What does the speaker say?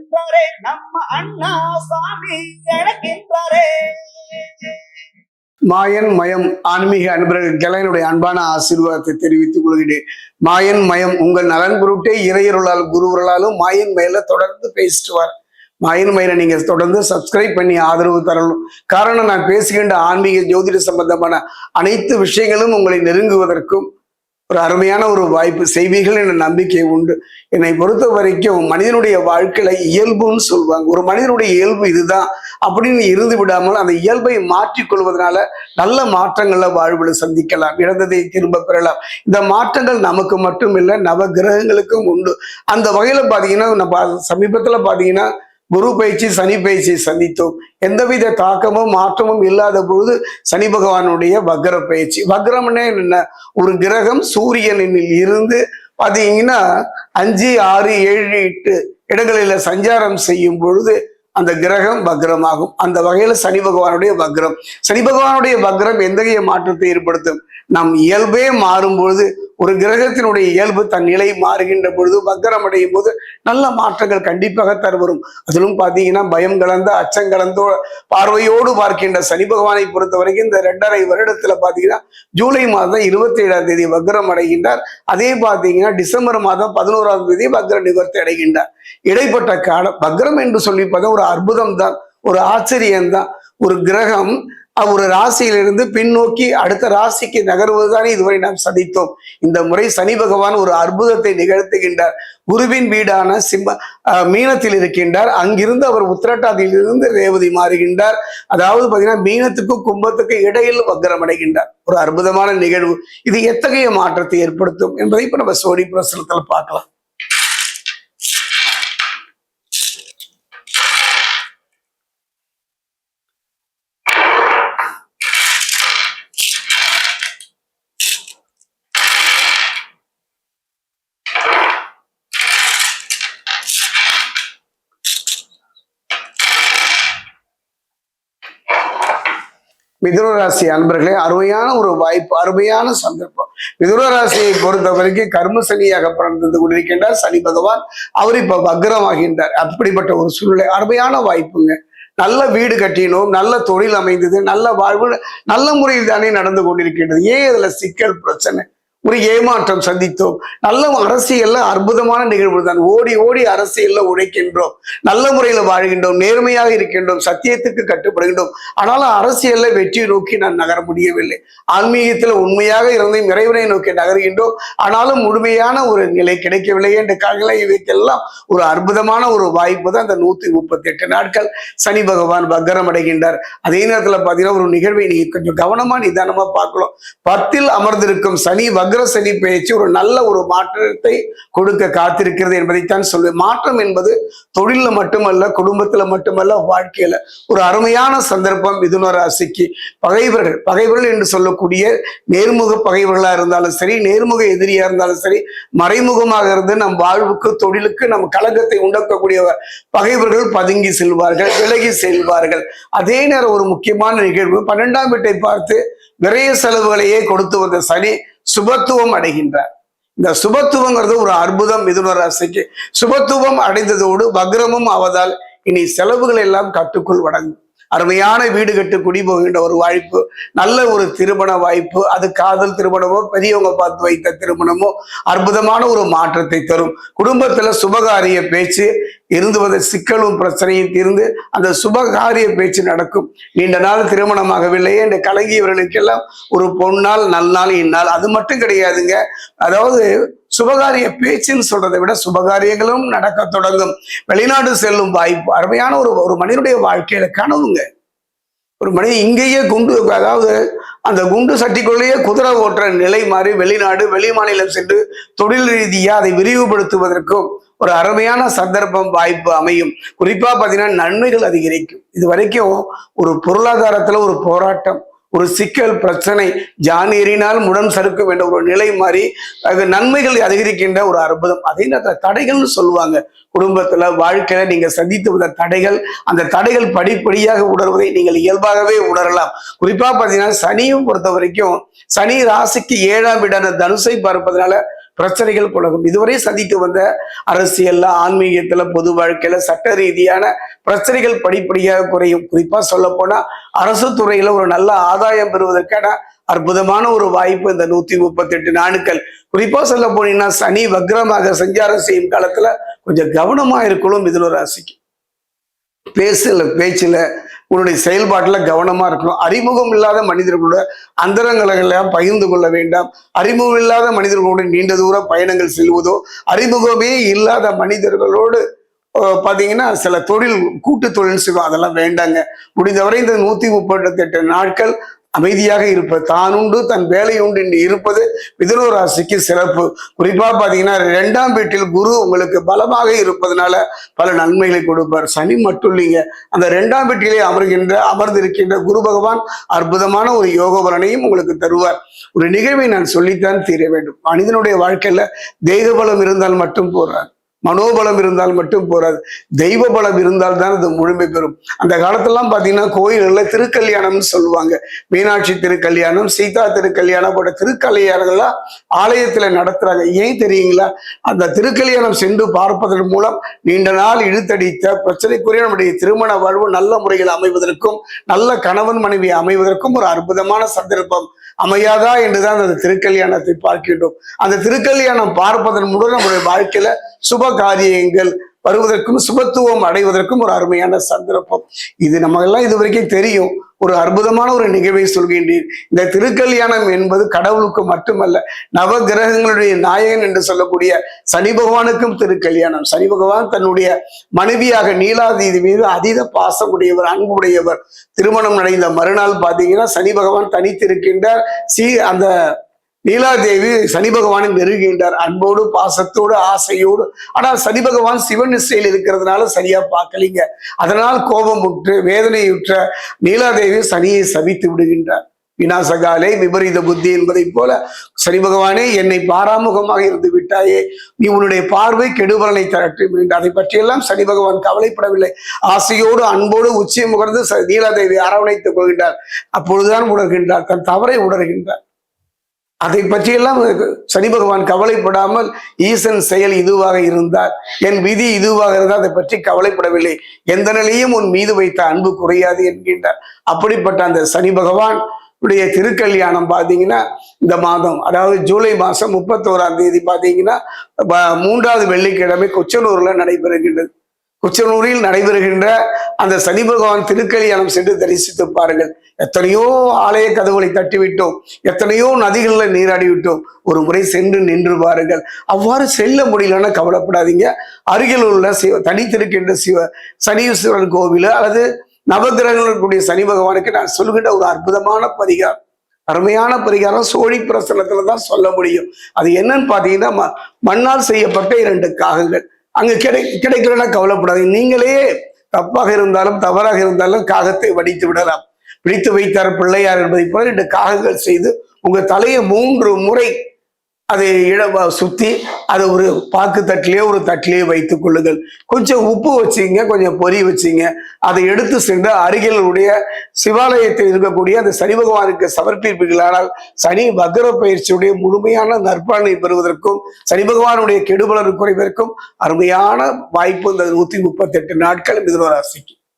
அழைக்கின்றாரே நம்ம அண்ணா சாமி அழைக்கின்றாரே. மாயன் மயம் ஆன்மீக அன்பர்களுக்கெல்லாம் என்னுடைய அன்பான ஆசீர்வாதத்தை தெரிவித்துக் கொள்கிறேன். மாயன் மயம் உங்கள் நலன் பொருட்டே இறையருளால் குருவர்களாலும் மாயன் மயில தொடர்ந்து பேசிட்டு வர. மாயன் மயிலை நீங்க தொடர்ந்து சப்ஸ்கிரைப் பண்ணி ஆதரவு தரணும். காரணம், நான் பேசுகின்ற ஆன்மீக ஜோதிட சம்பந்தமான அனைத்து விஷயங்களும் உங்களை நெருங்குவதற்கும் ஒரு அருமையான ஒரு வாய்ப்பு செய்வீர்கள் என்ற நம்பிக்கை உண்டு. என்னை பொறுத்த வரைக்கும் மனிதனுடைய வாழ்க்கையில இயல்புன்னு சொல்லுவாங்க. ஒரு மனிதனுடைய இயல்பு இதுதான் அப்படின்னு இருந்து விடாமல் அந்த இயல்பை மாற்றிக்கொள்வதனால நல்ல மாற்றங்கள்ல வாழ்வுல சந்திக்கலாம், இழந்ததை திரும்ப பெறலாம். இந்த மாற்றங்கள் நமக்கு மட்டும் இல்லை, நவ கிரகங்களுக்கும் உண்டு. அந்த வகையில பாத்தீங்கன்னா நம்ம சமீபத்துல பாத்தீங்கன்னா குரு பயிற்சி சனி பயிற்சியை சந்தித்தோம். எந்தவித தாக்கமும் மாற்றமும் இல்லாத பொழுது சனி பகவானுடைய வக்ர பயிற்சி. வக்ரம்னே என்ன? ஒரு கிரகம் சூரியனில் இருந்து பாத்தீங்கன்னா 5, 6, 7, 8 இடங்களில சஞ்சாரம் செய்யும் பொழுது அந்த கிரகம் வக்ரமாகும். அந்த வகையில சனி பகவானுடைய வக்ரம். சனி பகவானுடைய வக்ரம் எந்தகைய மாற்றத்தை ஏற்படுத்தும்? நம் இயல்பே மாறும் பொழுது, ஒரு கிரகத்தினுடைய இயல்பு தன் நிலை மாறுகின்ற பொழுது, வக்ரம் அடையும் போது நல்ல மாற்றங்கள் கண்டிப்பாக தருவரும். அதிலும் பாத்தீங்கன்னா பயம் கலந்த அச்சம் கலந்தோ பார்வையோடு பார்க்கின்ற சனி பகவானை பொறுத்த வரைக்கும் இந்த 2.5 வருடத்துல பாத்தீங்கன்னா ஜூலை மாதம் 27ஆம் தேதி வக்ரம் அடைகின்றார். அதே பாத்தீங்கன்னா டிசம்பர் மாதம் 11ஆம் தேதி வக்ர நிவர்த்தி அடைகின்றார். இடைப்பட்ட காலம் வக்ரம் என்று சொல்லி பார்த்தா ஒரு அற்புதம் தான், ஒரு ஆச்சரியம்தான். ஒரு கிரகம் ஒரு ராசியிலிருந்து பின்னோக்கி அடுத்த ராசிக்கு நகர்வதுதானே இதுவரை நாம் சந்தித்தோம். இந்த முறை சனி பகவான் ஒரு அற்புதத்தை நிகழ்த்துகின்றார். குருவின் வீடான மீனத்தில் இருக்கின்றார். அங்கிருந்து அவர் உத்திரட்டாதியிலிருந்து ரேவதி மாறுகின்றார். அதாவது பாத்தீங்கன்னா மீனத்துக்கும் கும்பத்துக்கும் இடையில் வக்ரம் அடைகின்றார். ஒரு அற்புதமான நிகழ்வு. இது எத்தகைய மாற்றத்தை ஏற்படுத்தும் என்பதை இப்ப நம்ம சோடி பிரசனத்துல பார்க்கலாம். மிதுன ராசி அன்பர்களே, அருமையான ஒரு வாய்ப்பு, அருமையான சந்தர்ப்பம். மிதுன ராசியை பொறுத்த வரைக்கும் கர்ம சனியாக பிறந்து கொண்டிருக்கின்றார் சனி பகவான். அவர் இப்ப வக்ரமாகின்றார். அப்படிப்பட்ட ஒரு சூழ்நிலை, அருமையான வாய்ப்புங்க. நல்ல வீடு கட்டினோம், நல்ல தொழில் அமைந்தது, நல்ல வாழ்வு நல்ல முறையில் தானே நடந்து கொண்டிருக்கின்றது. ஏன் இதுல சிக்கல் பிரச்சனை? ஒரு ஏமாற்றம் சந்தித்தோம். நல்ல அரசியல்ல அற்புதமான நிகழ்வு தான். ஓடி ஓடி அரசியல்ல உழைக்கின்றோம், நல்ல முறையில வாழ்கின்றோம், நேர்மையாக இருக்கின்றோம், சத்தியத்துக்கு கட்டுப்படுகின்றோம். ஆனாலும் அரசியல்ல வெற்றியை நோக்கி நான் நகர முடியவில்லை. ஆன்மீகத்துல உண்மையாக இருந்தும் இறைவனை நோக்கி நகர்கின்றோம். ஆனாலும் முழுமையான ஒரு நிலை கிடைக்கவில்லை என்ற காரணங்களை இவைக்கெல்லாம் ஒரு அற்புதமான ஒரு வாய்ப்பு தான் இந்த 138 நாட்கள் சனி பகவான் வக்ரம் அடைகின்றார். அதே நேரத்துல பாத்தீங்கன்னா ஒரு நிகழ்வை நீங்க கொஞ்சம் கவனமா நிதானமா பார்க்கலாம். 10ல் அமர்ந்திருக்கும் சனி வக்ர சனி பயிற்சி ஒரு நல்ல ஒரு மாற்றத்தை கொடுக்க காத்திருக்கிறது என்பதைத்தான் சொல்வேன். மாற்றம் என்பது தொழில மட்டுமல்ல, குடும்பத்துல மட்டுமல்ல, வாழ்க்கையில ஒரு அருமையான சந்தர்ப்பம். மிதுன ராசிக்கு பகைவர்கள் என்று சொல்லக்கூடிய நேர்முக பகைவர்களா இருந்தாலும் சரி, நேர்முக எதிரியா இருந்தாலும் சரி, மறைமுகமாக இருந்து நம் வாழ்வுக்கு தொழிலுக்கு நம் கலகத்தை உண்டாக்கக்கூடிய பகைவர்கள் பதுங்கி செல்வார்கள், விலகி செல்வார்கள். அதே நேரம் ஒரு முக்கியமான நிகழ்வு, 12ஆம் வீட்டை பார்த்து விரைய செலவுகளையே கொடுத்து வந்த சனி சுபத்துவம் அடைகின்றார். இந்த சுபத்துவங்கிறது ஒரு அற்புதம். மிதுன ராசிக்கு சுபத்துவம் அடைந்ததோடு வக்ரமும் ஆவதால் இனி செலவுகள் எல்லாம் கட்டுக்குள் அடங்கும். அருமையான வீடு கட்டு குடி போகின்ற ஒரு வாய்ப்பு, நல்ல ஒரு திருமண வாய்ப்பு. அது காதல் திருமணமோ, பெரியவங்க பார்த்து வைத்த திருமணமோ அற்புதமான ஒரு மாற்றத்தை தரும். குடும்பத்துல சுபகாரிய பேச்சு இருந்து வந்த சிக்கலும் பிரச்சனையும் தீர்ந்து அந்த சுபகாரிய பேச்சு நடக்கும். நீண்ட நாள் திருமணமாகவில்லையே என்று கலங்கியவர்களுக்கெல்லாம் ஒரு பொன்னாள், நல்நாள், இந்நாள். அது மட்டும் கிடையாதுங்க. அதாவது சுபகாரிய பேச்சுன்னு சொல்றதை விட சுபகாரியங்களும் நடக்க தொடங்கும். வெளிநாடு செல்லும் வாய்ப்பு, அருமையான ஒரு மனிதனுடைய வாழ்க்கையில கனவுங்க. ஒரு மனிதன் இங்கேயே அதாவது அந்த குண்டு சட்டிக்குள்ளேயே குதிரை ஓட்டுற நிலை மாறி வெளிநாடு, வெளி மாநிலம் சென்று தொழில் ரீதியா அதை விரிவுபடுத்துவதற்கும் ஒரு அருமையான சந்தர்ப்பம், வாய்ப்பு அமையும். குறிப்பா பாத்தீங்கன்னா நன்மைகள் அதிகரிக்கும். இது வரைக்கும் ஒரு பொருளாதாரத்துல ஒரு போராட்டம், ஒரு சிக்கல் பிரச்சனை, ஜான் ஏறினால் முடன் சறுக்கும் என்ற ஒரு நிலை மாறி நன்மைகள் அதிகரிக்கின்ற ஒரு அற்புதம். அதே நேரத்தில் தடைகள்னு சொல்லுவாங்க. குடும்பத்துல வாழ்க்கையில நீங்க சந்தித்து வந்த தடைகள், அந்த தடைகள் படிப்படியாக உணர்வதை நீங்கள் இயல்பாகவே உணரலாம். குறிப்பா பாத்தீங்கன்னா சனியும் பொறுத்த வரைக்கும் சனி ராசிக்கு 7ஆம் வீடான தனுசை பார்ப்பதனால பிரச்சனைகள் குலகும். இதுவரை சந்தித்து வந்த அரசியல்ல, ஆன்மீகத்துல, பொது வாழ்க்கையில, சட்ட ரீதியான பிரச்சனைகள் படிப்படியாக குறையும். குறிப்பா சொல்ல போனா அரசு துறையில ஒரு நல்ல ஆதாயம் பெறுவதற்கான அற்புதமான ஒரு வாய்ப்பு இந்த 138 நாட்கள். குறிப்பா சொல்ல போனீங்கன்னா சனி வக்ரமாக சஞ்சாரம் செய்யும் காலத்துல கொஞ்சம் கவனமா இருக்கணும் மிதுன ராசிக்கு. பேச்சுல உன்னுடைய செயல்பாட்டுல கவனமா இருக்கணும். அறிமுகம் இல்லாத மனிதர்களோட அந்தரங்களை எல்லாம் பகிர்ந்து கொள்ள வேண்டாம். அறிமுகம் இல்லாத மனிதர்களோடு நீண்ட தூர பயணங்கள் செல்வதோ, அறிமுகமே இல்லாத மனிதர்களோடு பாத்தீங்கன்னா சில கூட்டு தொழில் செய்வோம், அதெல்லாம் வேண்டாங்க. முடிந்தவரை இந்த 138 நாட்கள் அமைதியாக இருப்பது, தான் உண்டு தன் வேலை உண்டு என்று இருப்பது மிதுன ராசிக்கு சிறப்பு. குறிப்பா பாத்தீங்கன்னா 2ஆம் வீட்டில் குரு உங்களுக்கு பலமாக இருப்பதனால பல நன்மைகளை கொடுப்பார். சனி மட்டும் இல்லைங்க, அந்த 2ஆம் வீட்டிலே அமர்ந்திருக்கின்ற குரு பகவான் அற்புதமான ஒரு யோக பலனையும் உங்களுக்கு தருவார். ஒரு நிகழ்வை நான் சொல்லித்தான் தீர வேண்டும். மனிதனுடைய வாழ்க்கையில தெய்வ பலம் இருந்தால் மட்டும் போறார், மனோபலம் இருந்தால் மட்டும் போறாது, தெய்வ பலம் இருந்தால் தான் அது முழுமை பெறும். அந்த காலத்திலாம் பாத்தீங்கன்னா கோயில்கள்ல திருக்கல்யாணம்னு சொல்லுவாங்க. மீனாட்சி திருக்கல்யாணம், சீதா திருக்கல்யாணம் போன்ற திருக்கல்யாணங்கள்லாம் ஆலயத்துல நடத்துறாங்க. ஏன் தெரியுங்களா? அந்த திருக்கல்யாணம் சென்று பார்ப்பதன் மூலம் நீண்ட நாள் இழுத்தடித்த பிரச்சனைக்குரிய நம்முடைய திருமண வாழ்வு நல்ல முறையில் அமைவதற்கும், நல்ல கணவன் மனைவி அமைவதற்கும் ஒரு அற்புதமான சந்தர்ப்பம் அமையாதா என்றுதான் அந்த திருக்கல்யாணத்தை பார்க்கின்றோம். அந்த திருக்கல்யாணம் பார்ப்பதன் மூலம் நம்முடைய வாழ்க்கையில சுப காரியங்கள் வருவதற்கும் சுபத்துவம் அடைவதற்கும் ஒரு அருமையான சந்தர்ப்பம். இது நம்ம எல்லாம் இது வரைக்கும் தெரியும். ஒரு அற்புதமான ஒரு நிகழ்வை சொல்கின்றீர். இந்த திருக்கல்யாணம் என்பது கடவுளுக்கு மட்டுமல்ல, நவ கிரகங்களுடைய நாயகன் என்று சொல்லக்கூடிய சனி பகவானுக்கும் திருக்கல்யாணம். சனி பகவான் தன்னுடைய மனைவியாக நீலாதேவி மீது அதீத பாசமுடையவர், அன்புடையவர். திருமணம் அடைந்த மறுநாள் பாத்தீங்கன்னா சனி பகவான் தனித்திருக்கின்றார். அந்த நீலாதேவி சனி பகவானை நெருங்குகின்றார், அன்போடு பாசத்தோடு ஆசையோடு. ஆனால் சனி பகவான் சிவன் நிஷ்டையில் இருக்கிறதுனால சரியா பார்க்கலீங்க. அதனால் கோபமுற்று வேதனையுற்ற நீலாதேவி சனியை சபித்து விடுகின்றார். விநாசகாலே விபரீத புத்தி என்பதை போல சனி பகவானே என்னை பாராமுகமாக இருந்து விட்டாயே, நீ உன்னுடைய பார்வை கெடுபலனை தரட்டும் என்று அதை பற்றியெல்லாம் சனி பகவான் கவலைப்படவில்லை. ஆசையோடு அன்போடு உச்சியை முகர்ந்து நீலாதேவி அரவணைத்துக் கொள்கின்றார். அப்பொழுதுதான் உணர்கின்றார், தன் தவறை உணர்கின்றார். அதை பற்றியெல்லாம் சனி பகவான் கவலைப்படாமல் ஈசன் செயல் இதுவாக இருந்தார், என் விதி இதுவாக இருந்தால் அதை பற்றி கவலைப்படவில்லை. எந்த நிலையும் உன் மீது வைத்த அன்பு குறையாது என்கின்றார். அப்படிப்பட்ட அந்த சனி பகவான் உடைய திருக்கல்யாணம் பாத்தீங்கன்னா இந்த மாதம், அதாவது ஜூலை மாசம் 31ஆம் தேதி பாத்தீங்கன்னா 3வது வெள்ளிக்கிழமை கொச்சனூர்ல நடைபெறுகின்றது. கொச்சனூரில் நடைபெறுகின்ற அந்த சனி பகவான் திருக்கல்யாணம் சென்று தரிசித்து பாருங்கள். எத்தனையோ ஆலய கதவுகளை தட்டிவிட்டோம், எத்தனையோ நதிகளில் நீராடி விட்டோம். ஒரு முறை சென்று நின்று பாருங்கள். அவ்வாறு செல்ல முடியலன்னா கவலைப்படாதீங்க. அருகில் உள்ள தனித்திருக்கின்ற சனீஸ்வரன் கோவில் அல்லது நவகிரகங்களுடைய சனி பகவானுக்கு நான் சொல்கின்ற ஒரு அற்புதமான பரிகாரம், அருமையான பரிகாரம் சோழி பிரசனத்துல தான் சொல்ல முடியும். அது என்னன்னு பாத்தீங்கன்னா மண்ணால் செய்யப்பட்ட 2 காகங்கள் அங்க கிடைக்கலன்னா கவலைப்படாதீங்க. நீங்களே தப்பாக இருந்தாலும் தவறாக இருந்தாலும் காகத்தை வடித்து விடலாம். பிடித்து வைத்தார் பிள்ளையார் என்பதை போல 2 காகங்கள் செய்து உங்க தலையை 3 முறை அதை சுத்தி அதை ஒரு பாக்கு தட்டிலேயோ ஒரு தட்டிலேயோ வைத்துக் கொள்ளுங்கள். கொஞ்சம் உப்பு வச்சிங்க, கொஞ்சம் பொறி வச்சிங்க. அதை எடுத்து சென்று அருகிலுடைய சிவாலயத்தில் இருக்கக்கூடிய அந்த சனி பகவானுக்கு சமர்ப்பிப்பீர்களானால் சனி வக்ர பயிற்சியுடைய முழுமையான நற்பலனை பெறுவதற்கும் சனி பகவானுடைய கெடுபலன் குறைவதற்கும் அருமையான வாய்ப்பு இந்த 138 நாட்கள் மிதுன ராசிக்கு.